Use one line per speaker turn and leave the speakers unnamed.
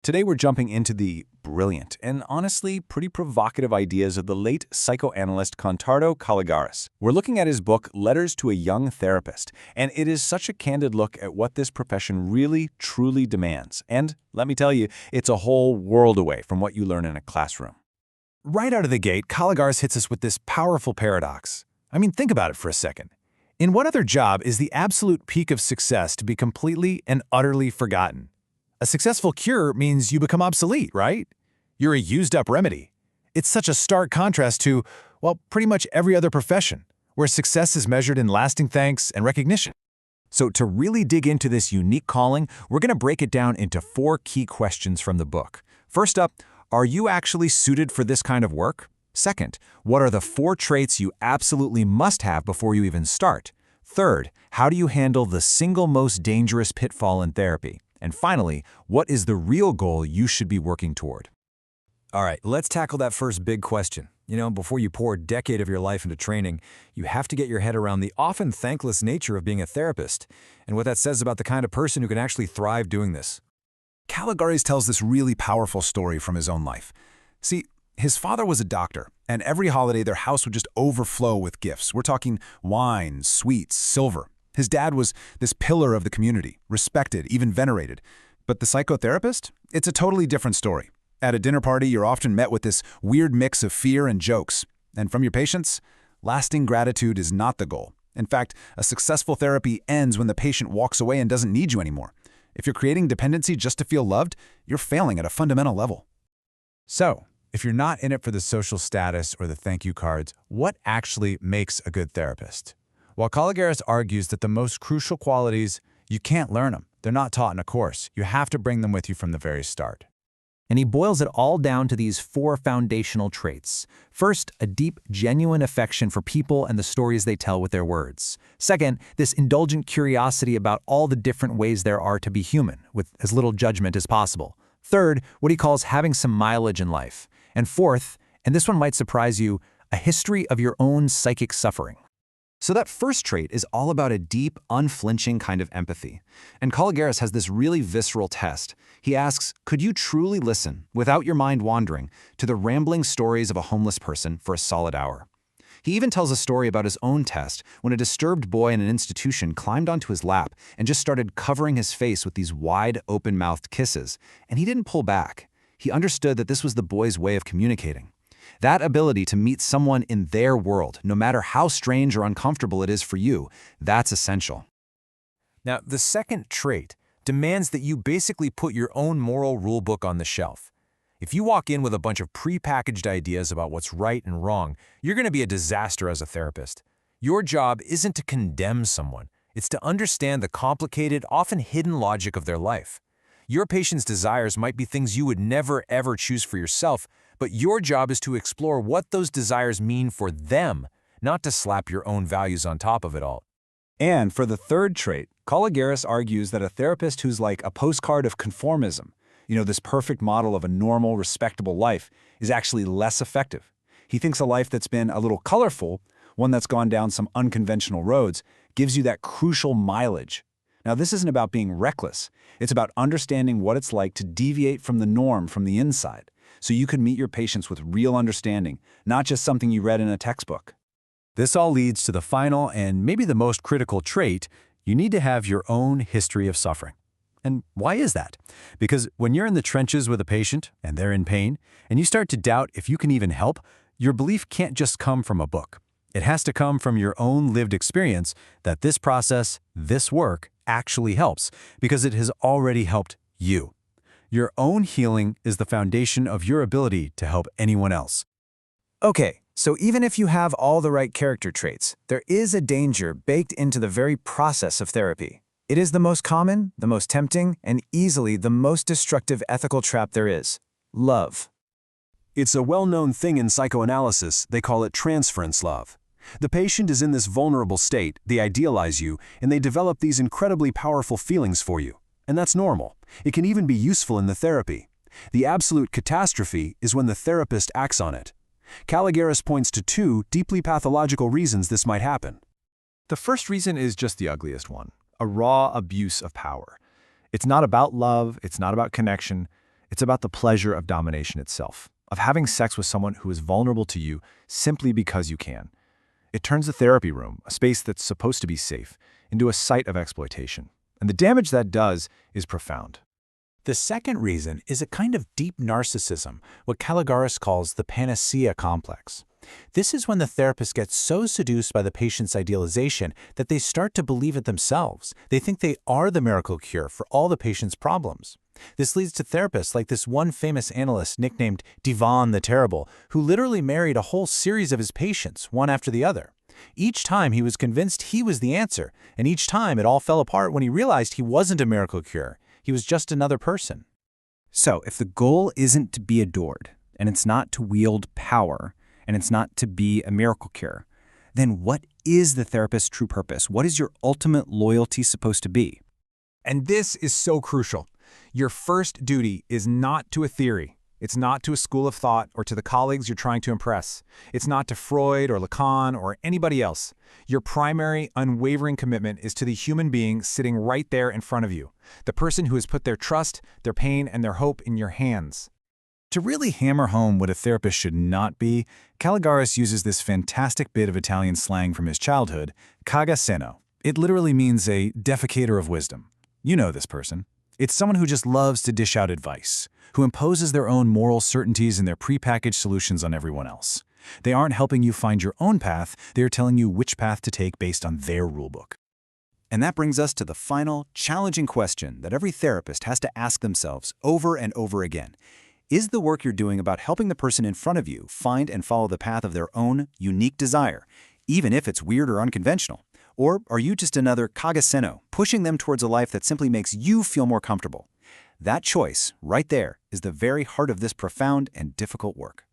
Today we're jumping into the brilliant and honestly pretty provocative ideas of the late psychoanalyst Contardo Calligaris. We're looking at his book, Letters to a Young Therapist, and it is such a candid look at what this profession really, truly demands. And let me tell you, it's a whole world away from what you learn in a classroom.
Right out of the gate, Calligaris hits us with this powerful paradox. I mean, think about it for a second. In what other job is the absolute peak of success to be completely and utterly forgotten? A successful cure means you become obsolete, right? You're a used-up remedy. It's such a stark contrast to, well, pretty much every other profession, where success is measured in lasting thanks and recognition.
So to really dig into this unique calling, we're going to break it down into 4 key questions from the book. First up, are you actually suited for this kind of work? Second, what are the 4 traits you absolutely must have before you even start? Third, how do you handle the single most dangerous pitfall in therapy? And finally, what is the real goal you should be working toward?
All right, let's tackle that first big question. Before you pour a decade of your life into training, you have to get your head around the often thankless nature of being a therapist and what that says about the kind of person who can actually thrive doing this. Calligaris tells this really powerful story from his own life. See, his father was a doctor, and every holiday their house would just overflow with gifts. We're talking wine, sweets, silver. His dad was this pillar of the community, respected, even venerated. But the psychotherapist? It's a totally different story. At a dinner party, you're often met with this weird mix of fear and jokes. And from your patients, lasting gratitude is not the goal. In fact, a successful therapy ends when the patient walks away and doesn't need you anymore. If you're creating dependency just to feel loved, you're failing at a fundamental level. So, if you're not in it for the social status or the thank you cards, what actually makes a good therapist? While Calligaris argues that the most crucial qualities, you can't learn them. They're not taught in a course. You have to bring them with you from the very start.
And he boils it all down to these 4 foundational traits. First, a deep, genuine affection for people and the stories they tell with their words. Second, this indulgent curiosity about all the different ways there are to be human, with as little judgment as possible. Third, what he calls having some mileage in life. And fourth, and this one might surprise you, a history of your own psychic suffering.
So that first trait is all about a deep, unflinching kind of empathy. And Calligaris has this really visceral test. He asks, could you truly listen, without your mind wandering, to the rambling stories of a homeless person for a solid hour? He even tells a story about his own test when a disturbed boy in an institution climbed onto his lap and just started covering his face with these wide, open-mouthed kisses. And he didn't pull back. He understood that this was the boy's way of communicating. That ability to meet someone in their world, no matter how strange or uncomfortable it is for you, that's essential.
Now, the second trait demands that you basically put your own moral rule book on the shelf. If you walk in with a bunch of prepackaged ideas about what's right and wrong, you're going to be a disaster as a therapist. Your job isn't to condemn someone. It's to understand the complicated, often hidden logic of their life. Your patient's desires might be things you would never, ever choose for yourself, but your job is to explore what those desires mean for them, not to slap your own values on top of it all.
And for the third trait, Calligaris argues that a therapist who's like a postcard of conformism, this perfect model of a normal, respectable life, is actually less effective. He thinks a life that's been a little colorful, one that's gone down some unconventional roads, gives you that crucial mileage. Now, this isn't about being reckless. It's about understanding what it's like to deviate from the norm from the inside, so you can meet your patients with real understanding, not just something you read in a textbook.
This all leads to the final and maybe the most critical trait: you need to have your own history of suffering. And why is that? Because when you're in the trenches with a patient and they're in pain, and you start to doubt if you can even help, your belief can't just come from a book. It has to come from your own lived experience that this process, this work, actually helps, because it has already helped you. Your own healing is the foundation of your ability to help anyone else.
Okay, so even if you have all the right character traits, there is a danger baked into the very process of therapy. It is the most common, the most tempting, and easily the most destructive ethical trap there is: love.
It's a well-known thing in psychoanalysis. They call it transference love. The patient is in this vulnerable state, they idealize you, and they develop these incredibly powerful feelings for you. And that's normal. It can even be useful in the therapy. The absolute catastrophe is when the therapist acts on it. Calligaris points to 2 deeply pathological reasons this might happen.
The first reason is just the ugliest one: a raw abuse of power. It's not about love, it's not about connection.
It's about the pleasure of domination itself, of having sex with someone who is vulnerable to you simply because you can. It turns the therapy room, a space that's supposed to be safe, into a site of exploitation. And the damage that does is profound.
The second reason is a kind of deep narcissism, what Calligaris calls the panacea complex. This is when the therapist gets so seduced by the patient's idealization that they start to believe it themselves. They think they are the miracle cure for all the patient's problems. This leads to therapists like this one famous analyst nicknamed Divan the Terrible, who literally married a whole series of his patients, one after the other. Each time he was convinced he was the answer, and each time it all fell apart when he realized he wasn't a miracle cure. He was just another person.
So, if the goal isn't to be adored, and it's not to wield power, and it's not to be a miracle cure, then what is the therapist's true purpose? What is your ultimate loyalty supposed to be?
And this is so crucial. Your first duty is not to a theory. It's not to a school of thought or to the colleagues you're trying to impress. It's not to Freud or Lacan or anybody else. Your primary, unwavering commitment is to the human being sitting right there in front of you, the person who has put their trust, their pain, and their hope in your hands.
To really hammer home what a therapist should not be, Calligaris uses this fantastic bit of Italian slang from his childhood, cagaseno. It literally means a defecator of wisdom. You know this person. It's someone who just loves to dish out advice, who imposes their own moral certainties and their prepackaged solutions on everyone else. They aren't helping you find your own path, they're telling you which path to take based on their rulebook.
And that brings us to the final, challenging question that every therapist has to ask themselves over and over again. Is the work you're doing about helping the person in front of you find and follow the path of their own unique desire, even if it's weird or unconventional? Or are you just another cagaseno, pushing them towards a life that simply makes you feel more comfortable? That choice, right there, is the very heart of this profound and difficult work.